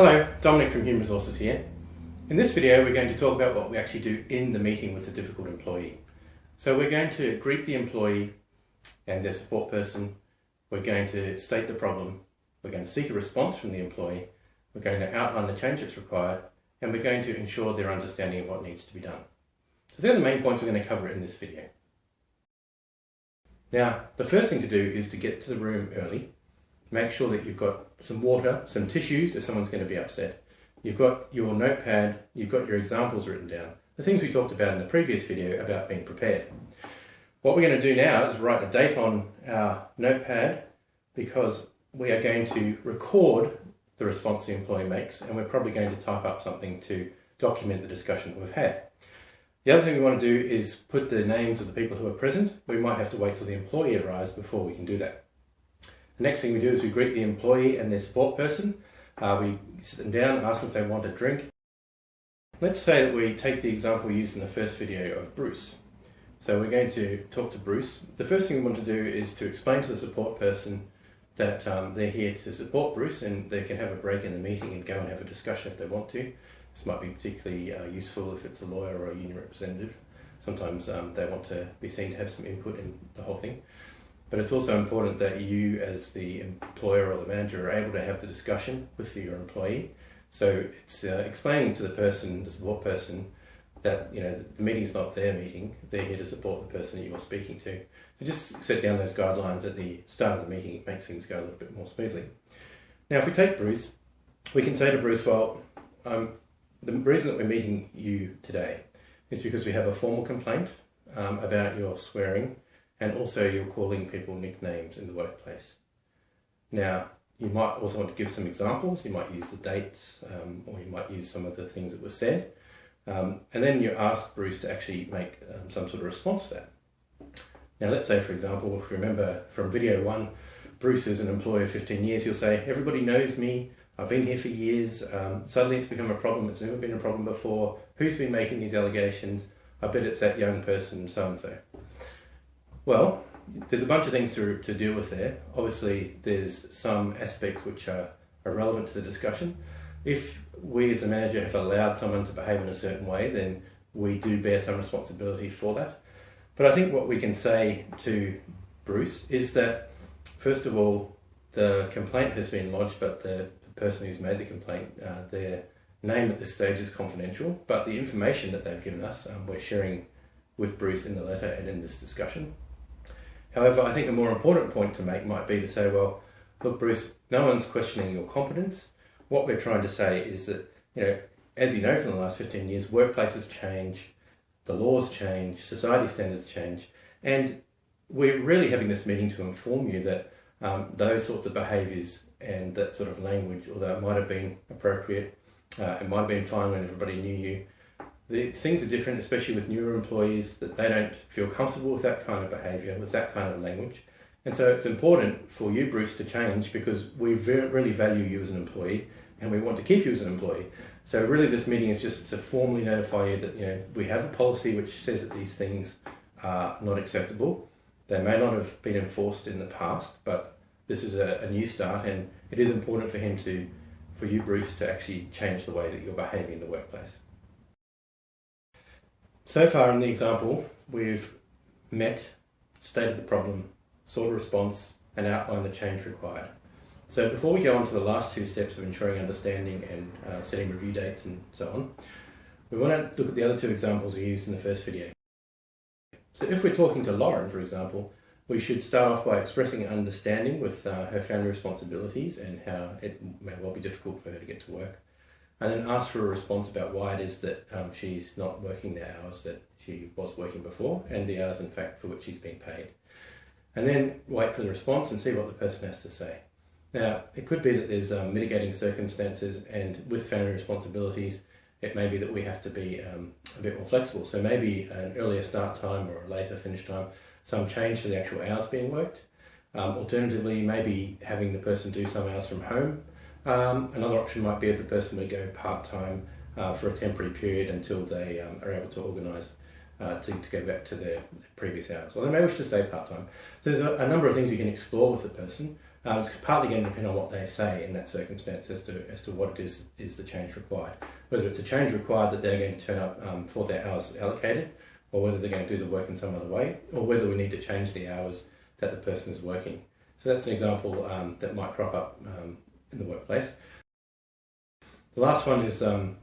Hello, Dominic from Human Resources here. In this video we're going to talk about what we actually do in the meeting with a difficult employee. So we're going to greet the employee and their support person, we're going to state the problem, we're going to seek a response from the employee, we're going to outline the change that's required, and we're going to ensure their understanding of what needs to be done. So they're the main points we're going to cover in this video. Now, the first thing to do is to get to the room early. Make sure that you've got some water, some tissues if someone's going to be upset. You've got your notepad, you've got your examples written down. The things we talked about in the previous video about being prepared. What we're going to do now is write the date on our notepad because we are going to record the response the employee makes, and we're probably going to type up something to document the discussion we've had. The other thing we want to do is put the names of the people who are present. We might have to wait till the employee arrives before we can do that. The next thing we do is we greet the employee and their support person. We sit them down, ask them if they want a drink. Let's say that we take the example we used in the first video of Bruce. So we're going to talk to Bruce. The first thing we want to do is to explain to the support person that they're here to support Bruce and they can have a break in the meeting and go and have a discussion if they want to. This might be particularly useful if it's a lawyer or a union representative. Sometimes they want to be seen to have some input in the whole thing. But it's also important that you as the employer or the manager are able to have the discussion with your employee. So it's explaining to the person, the support person, that the meeting's not their meeting, they're here to support the person that you're speaking to. So just set down those guidelines at the start of the meeting, it makes things go a little bit more smoothly. Now if we take Bruce, we can say to Bruce, well, the reason that we're meeting you today is because we have a formal complaint about your swearing, and also you're calling people nicknames in the workplace. Now, you might also want to give some examples. You might use the dates, or you might use some of the things that were said. And then you ask Bruce to actually make some sort of response to that. Now, let's say, for example, if you remember from video 1, Bruce is an employee of 15 years. He'll say, everybody knows me. I've been here for years. Suddenly it's become a problem. It's never been a problem before. Who's been making these allegations? I bet it's that young person, so-and-so. Well, there's a bunch of things to deal with there. Obviously, there's some aspects which are relevant to the discussion. If we as a manager have allowed someone to behave in a certain way, then we do bear some responsibility for that. But I think what we can say to Bruce is that, first of all, the complaint has been lodged, but the person who's made the complaint, their name at this stage is confidential, but the information that they've given us, we're sharing with Bruce in the letter and in this discussion. However, I think a more important point to make might be to say, well, look, Bruce, no one's questioning your competence. What we're trying to say is that, as you know from the last 15 years, workplaces change, the laws change, society standards change, and we're really having this meeting to inform you that those sorts of behaviours and that sort of language, although it might have been appropriate, it might have been fine when everybody knew you, the things are different, especially with newer employees, that they don't feel comfortable with that kind of behaviour, with that kind of language. And so it's important for you, Bruce, to change because we really value you as an employee and we want to keep you as an employee. So really this meeting is just to formally notify you that we have a policy which says that these things are not acceptable. They may not have been enforced in the past, but this is a new start, and it is important for you, Bruce, to actually change the way that you're behaving in the workplace. So far in the example, we've met, stated the problem, sought a response, and outlined the change required. So before we go on to the last two steps of ensuring understanding and setting review dates and so on, we want to look at the other two examples we used in the first video. So if we're talking to Lauren, for example, we should start off by expressing understanding with her family responsibilities and how it may well be difficult for her to get to work. And then ask for a response about why it is that she's not working the hours that she was working before and the hours, in fact, for which she's been paid. And then wait for the response and see what the person has to say. Now, it could be that there's mitigating circumstances, and with family responsibilities, it may be that we have to be a bit more flexible. So maybe an earlier start time or a later finish time, some change to the actual hours being worked. Alternatively, maybe having the person do some hours from home. Another option might be if the person would go part-time for a temporary period until they are able to organise to go back to their previous hours. Or they may wish to stay part-time. So there's a number of things you can explore with the person. It's partly going to depend on what they say in that circumstance as to what it is the change required. Whether it's a change required that they're going to turn up for their hours allocated, or whether they're going to do the work in some other way, or whether we need to change the hours that the person is working. So that's an example that might crop up in the workplace. The last one is the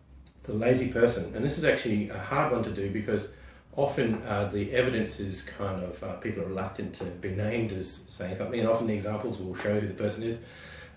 lazy person, and this is actually a hard one to do because often the evidence is kind of, people are reluctant to be named as saying something, and often the examples will show who the person is.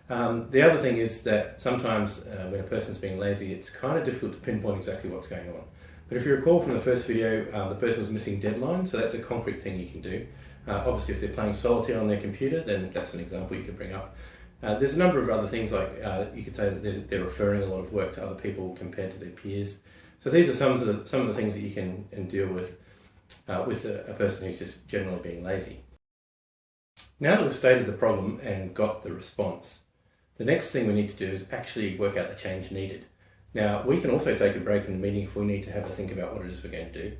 The other thing is that sometimes when a person's being lazy, it's kind of difficult to pinpoint exactly what's going on. But if you recall from the first video, the person was missing deadlines, so that's a concrete thing you can do. Obviously, if they're playing solitaire on their computer, then that's an example you could bring up. There's a number of other things, like you could say that they're referring a lot of work to other people compared to their peers. So these are some of the things that you can deal with a person who's just generally being lazy. Now that we've stated the problem and got the response, the next thing we need to do is actually work out the change needed. Now, we can also take a break in the meeting if we need to have a think about what it is we're going to do,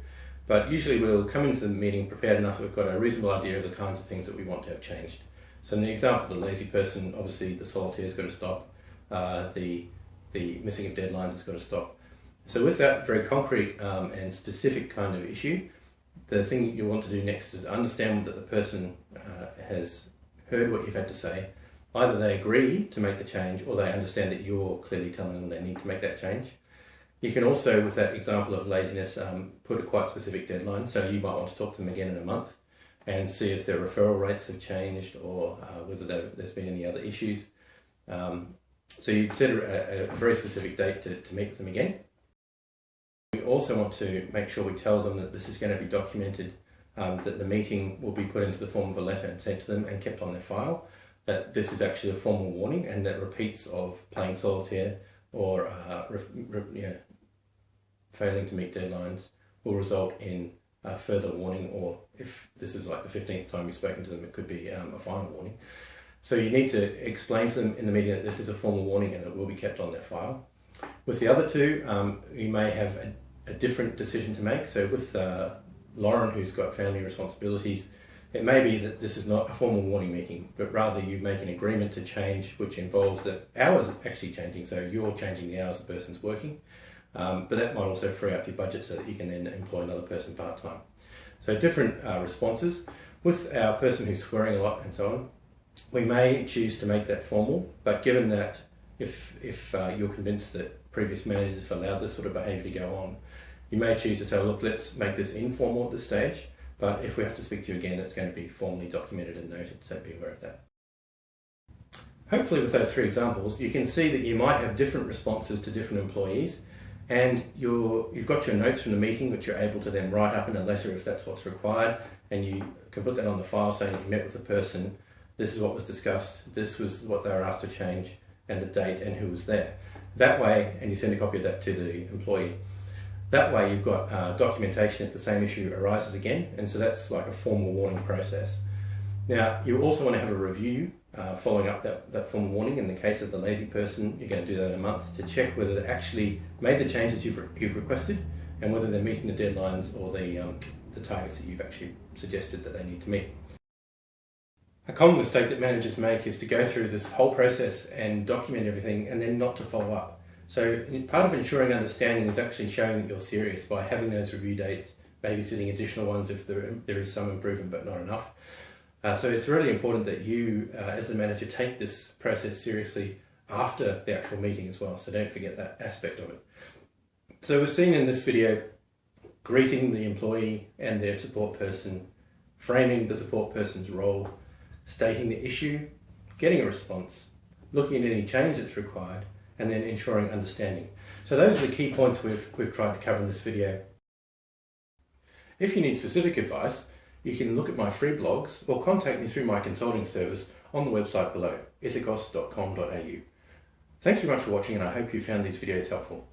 but usually we'll come into the meeting prepared enough that we've got a reasonable idea of the kinds of things that we want to have changed. So in the example of the lazy person, obviously the solitaire's got to stop, the missing of deadlines has got to stop. So with that very concrete and specific kind of issue, the thing you want to do next is understand that the person has heard what you've had to say. Either they agree to make the change, or they understand that you're clearly telling them they need to make that change. You can also, with that example of laziness, put a quite specific deadline. So you might want to talk to them again in a month and see if their referral rates have changed, or whether there's been any other issues. So you'd set a very specific date to meet with them again. We also want to make sure we tell them that this is going to be documented, that the meeting will be put into the form of a letter and sent to them and kept on their file, that this is actually a formal warning, and that repeats of playing solitaire or failing to meet deadlines will result in a further warning, or if this is like the 15th time you've spoken to them, it could be a final warning. So you need to explain to them in the meeting that this is a formal warning and it will be kept on their file. With the other two, you may have a different decision to make. So with Lauren, who's got family responsibilities, it may be that this is not a formal warning meeting, but rather you make an agreement to change, which involves the hours actually changing. So you're changing the hours the person's working, but that might also free up your budget so that you can then employ another person part-time. So different responses. With our person who's swearing a lot and so on, we may choose to make that formal, but given that if you're convinced that previous managers have allowed this sort of behaviour to go on, you may choose to say, look, let's make this informal at this stage, but if we have to speak to you again, it's going to be formally documented and noted, so be aware of that. Hopefully with those three examples, you can see that you might have different responses to different employees, and you've got your notes from the meeting, which you're able to then write up in a letter if that's what's required, and you can put that on the file saying that you met with the person, this is what was discussed, this was what they were asked to change, and the date and who was there. That way, and you send a copy of that to the employee, that way you've got documentation if the same issue arises again, and so that's like a formal warning process. Now, you also want to have a review following up that formal warning. In the case of the lazy person, you're going to do that in a month to check whether they actually made the changes you've requested and whether they're meeting the deadlines or the targets that you've actually suggested that they need to meet. A common mistake that managers make is to go through this whole process and document everything and then not to follow up. So part of ensuring understanding is actually showing that you're serious by having those review dates, maybe setting additional ones if there is some improvement but not enough. So it's really important that you, as the manager, take this process seriously after the actual meeting as well, so don't forget that aspect of it. So we've seen in this video greeting the employee and their support person, framing the support person's role, stating the issue, getting a response, looking at any change that's required, and then ensuring understanding. So those are the key points we've tried to cover in this video. If you need specific advice, you can look at my free blogs or contact me through my consulting service on the website below, ethicos.com.au. Thanks very much for watching, and I hope you found these videos helpful.